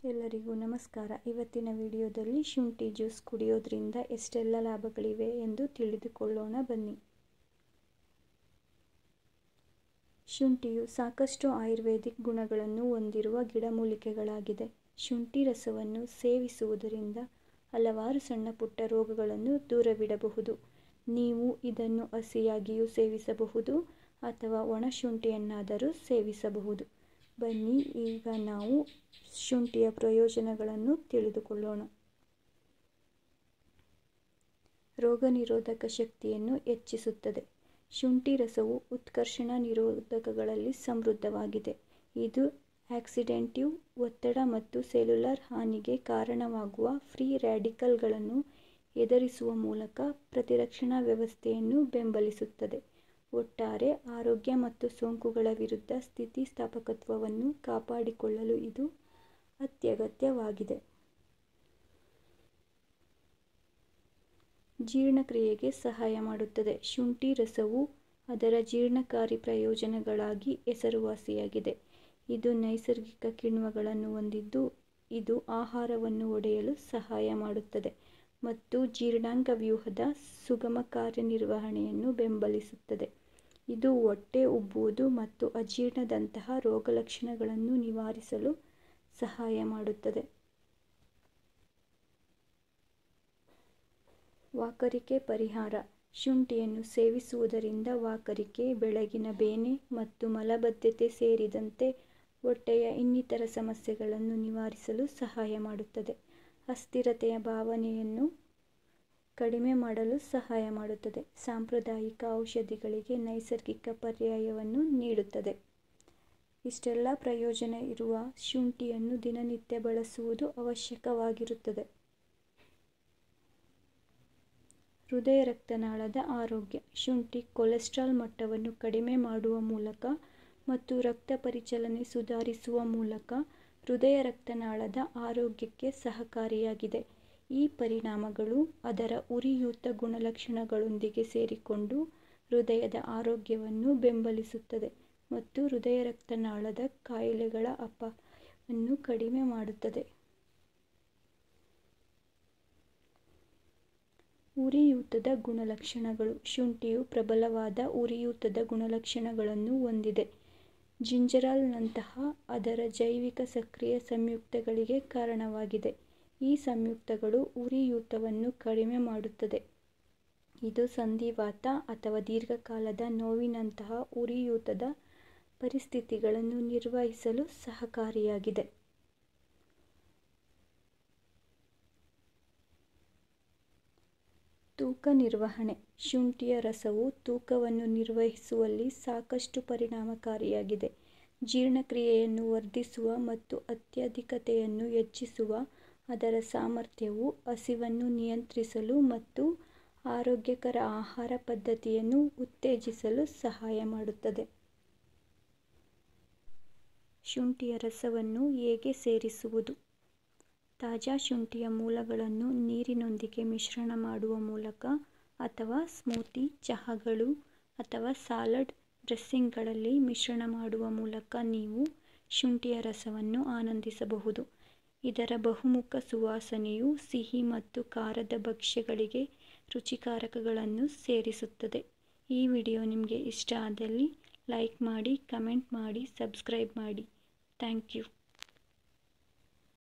ಎಲ್ಲರಿಗೂ ನಮಸ್ಕಾರ. ಇವತ್ತಿನ ವಿಡಿಯೋದಲ್ಲಿ ಶುಂಠಿ ಜ್ಯೂಸ್ ಕುಡಿಯೋದ್ರಿಂದ ಎಷ್ಟೆಲ್ಲ ಲಾಭಗಳಿವೆ ಎಂದು ತಿಳಿದುಕೊಳ್ಳೋಣ ಬನ್ನಿ. ಶುಂಠಿಯು ಸಾಕಷ್ಟು ಆಯುರ್ವೇದಿಕ್ ಗುಣಗಳನ್ನು ಹೊಂದಿರುವ ಗಿಡಮೂಲಿಕೆಗಳಾಗಿದೆ. ಶುಂಠಿ ರಸವನ್ನು ಸೇವಿಸುವುದರಿಂದ ಹಲವಾರು ಸಣ್ಣ ಪುಟ್ಟ ರೋಗಗಳನ್ನು ದೂರವಿಡಬಹುದು. ನೀವು ಇದನ್ನು ಹಸಿಯಾಗಿಯೂ ಸೇವಿಸಬಹುದು ಅಥವಾ ಒಣ ಶುಂಠಿಯನ್ನಾದರೂ ಸೇವಿಸಬಹುದು. ಬನ್ನಿ ಈಗ ನಾವು ಶುಂಠಿಯ ಪ್ರಯೋಜನಗಳನ್ನು ತಿಳಿದುಕೊಳ್ಳೋಣ. ರೋಗ ನಿರೋಧಕ ಶಕ್ತಿಯನ್ನು ಹೆಚ್ಚಿಸುತ್ತದೆ. ಶುಂಠಿ ರಸವು ಉತ್ಕರ್ಷಣ ನಿರೋಧಕಗಳಲ್ಲಿ ಸಮೃದ್ಧವಾಗಿದೆ. ಇದು ಆಕ್ಸಿಡೇಟಿವ್ ಒತ್ತಡ ಮತ್ತು ಸೆಲ್ಯುಲಾರ್ ಹಾನಿಗೆ ಕಾರಣವಾಗುವ ಫ್ರೀ ರ್ಯಾಡಿಕಲ್ಗಳನ್ನು ಎದುರಿಸುವ ಮೂಲಕ ಪ್ರತಿರಕ್ಷಣಾ ವ್ಯವಸ್ಥೆಯನ್ನು ಬೆಂಬಲಿಸುತ್ತದೆ. ಒಟ್ಟಾರೆ ಆರೋಗ್ಯ ಮತ್ತು ಸೋಂಕುಗಳ ವಿರುದ್ಧ ಸ್ಥಿತಿಸ್ಥಾಪಕತ್ವವನ್ನು ಕಾಪಾಡಿಕೊಳ್ಳಲು ಇದು ಅತ್ಯಗತ್ಯವಾಗಿದೆ. ಜೀರ್ಣಕ್ರಿಯೆಗೆ ಸಹಾಯ ಮಾಡುತ್ತದೆ. ಶುಂಠಿ ರಸವು ಅದರ ಜೀರ್ಣಕಾರಿ ಪ್ರಯೋಜನಗಳಾಗಿ ಹೆಸರುವಾಸಿಯಾಗಿದೆ. ಇದು ನೈಸರ್ಗಿಕ ಕಿಣ್ವಗಳನ್ನು ಹೊಂದಿದ್ದು, ಇದು ಆಹಾರವನ್ನು ಒಡೆಯಲು ಸಹಾಯ ಮಾಡುತ್ತದೆ ಮತ್ತು ಜೀರ್ಣಾಂಗ ವ್ಯೂಹದ ಸುಗಮ ಕಾರ್ಯನಿರ್ವಹಣೆಯನ್ನು ಬೆಂಬಲಿಸುತ್ತದೆ. ಇದು ಹೊಟ್ಟೆ ಉಬ್ಬುವುದು ಮತ್ತು ಅಜೀರ್ಣದಂತಹ ರೋಗಲಕ್ಷಣಗಳನ್ನು ನಿವಾರಿಸಲು ಸಹಾಯ ಮಾಡುತ್ತದೆ. ವಾಕರಿಕೆ ಪರಿಹಾರ. ಶುಂಠಿಯನ್ನು ಸೇವಿಸುವುದರಿಂದ ವಾಕರಿಕೆ, ಬೆಳಗಿನ ಬೇನೆ ಮತ್ತು ಮಲಬದ್ಧತೆ ಸೇರಿದಂತೆ ಹೊಟ್ಟೆಯ ಇನ್ನಿತರ ಸಮಸ್ಯೆಗಳನ್ನು ನಿವಾರಿಸಲು ಸಹಾಯ ಮಾಡುತ್ತದೆ. ಅಸ್ಥಿರತೆಯ ಭಾವನೆಯನ್ನು ಕಡಿಮೆ ಮಾಡಲು ಸಹಾಯ ಮಾಡುತ್ತದೆ. ಸಾಂಪ್ರದಾಯಿಕ ಔಷಧಿಗಳಿಗೆ ನೈಸರ್ಗಿಕ ಪರ್ಯಾಯವನ್ನು ನೀಡುತ್ತದೆ. ಇಷ್ಟೆಲ್ಲ ಪ್ರಯೋಜನ ಇರುವ ಶುಂಠಿಯನ್ನು ದಿನನಿತ್ಯ ಬಳಸುವುದು ಅವಶ್ಯಕವಾಗಿರುತ್ತದೆ. ಹೃದಯ ರಕ್ತನಾಳದ ಆರೋಗ್ಯ. ಶುಂಠಿ ಕೊಲೆಸ್ಟ್ರಾಲ್ ಮಟ್ಟವನ್ನು ಕಡಿಮೆ ಮಾಡುವ ಮೂಲಕ ಮತ್ತು ರಕ್ತ ಪರಿಚಲನೆ ಸುಧಾರಿಸುವ ಮೂಲಕ ಹೃದಯ ರಕ್ತನಾಳದ ಆರೋಗ್ಯಕ್ಕೆ ಸಹಕಾರಿಯಾಗಿದೆ. ಈ ಪರಿಣಾಮಗಳು ಅದರ ಉರಿಯೂತ ಗುಣಲಕ್ಷಣಗಳೊಂದಿಗೆ ಸೇರಿಕೊಂಡು ಹೃದಯದ ಆರೋಗ್ಯವನ್ನು ಬೆಂಬಲಿಸುತ್ತದೆ ಮತ್ತು ಹೃದಯ ರಕ್ತನಾಳದ ಕಾಯಿಲೆಗಳ ಅಪಾಯವನ್ನು ಕಡಿಮೆ ಮಾಡುತ್ತದೆ. ಉರಿಯೂತದ ಗುಣಲಕ್ಷಣಗಳು. ಶುಂಠಿಯು ಪ್ರಬಲವಾದ ಉರಿಯೂತದ ಗುಣಲಕ್ಷಣಗಳನ್ನು ಹೊಂದಿದೆ. ಜಿಂಜರಾಲ್ನಂತಹ ಅದರ ಜೈವಿಕ ಸಕ್ರಿಯ ಸಂಯುಕ್ತಗಳಿಗೆ ಕಾರಣವಾಗಿದೆ. ಈ ಸಂಯುಕ್ತಗಳು ಉರಿಯೂತವನ್ನು ಕಡಿಮೆ ಮಾಡುತ್ತದೆ. ಇದು ಸಂಧಿವಾತ ಅಥವಾ ದೀರ್ಘಕಾಲದ ನೋವಿನಂತಹ ಉರಿಯೂತದ ಪರಿಸ್ಥಿತಿಗಳನ್ನು ನಿರ್ವಹಿಸಲು ಸಹಕಾರಿಯಾಗಿದೆ. ತೂಕ ನಿರ್ವಹಣೆ. ಶುಂಠಿಯ ರಸವು ತೂಕವನ್ನು ನಿರ್ವಹಿಸುವಲ್ಲಿ ಸಾಕಷ್ಟು ಪರಿಣಾಮಕಾರಿಯಾಗಿದೆ. ಜೀರ್ಣಕ್ರಿಯೆಯನ್ನು ವರ್ಧಿಸುವ ಮತ್ತು ಅತ್ಯಾಧಿಕತೆಯನ್ನು ಹೆಚ್ಚಿಸುವ ಅದರ ಸಾಮರ್ಥ್ಯವು ಹಸಿವನ್ನು ನಿಯಂತ್ರಿಸಲು ಮತ್ತು ಆರೋಗ್ಯಕರ ಆಹಾರ ಪದ್ಧತಿಯನ್ನು ಉತ್ತೇಜಿಸಲು ಸಹಾಯ ಮಾಡುತ್ತದೆ. ಶುಂಠಿಯ ರಸವನ್ನು ಹೇಗೆ ಸೇರಿಸುವುದು? ತಾಜಾ ಶುಂಠಿಯ ಮೂಲಗಳನ್ನು ನೀರಿನೊಂದಿಗೆ ಮಿಶ್ರಣ ಮಾಡುವ ಮೂಲಕ ಅಥವಾ ಸ್ಮೂತಿ, ಚಹಾಗಳು ಅಥವಾ ಸಲಾಡ್ ಡ್ರೆಸ್ಸಿಂಗ್ಗಳಲ್ಲಿ ಮಿಶ್ರಣ ಮಾಡುವ ಮೂಲಕ ನೀವು ಶುಂಠಿಯ ರಸವನ್ನು ಆನಂದಿಸಬಹುದು. ಇದರ ಬಹುಮುಖ ಸುವಾಸನೆಯು ಸಿಹಿ ಮತ್ತು ಖಾರದ ಭಕ್ಷ್ಯಗಳಿಗೆ ರುಚಿಕಾರಕಗಳನ್ನು ಸೇರಿಸುತ್ತದೆ. ಈ ವಿಡಿಯೋ ನಿಮಗೆ ಇಷ್ಟ ಆದಲ್ಲಿ ಲೈಕ್ ಮಾಡಿ, ಕಮೆಂಟ್ ಮಾಡಿ, ಸಬ್ಸ್ಕ್ರೈಬ್ ಮಾಡಿ. Thank you.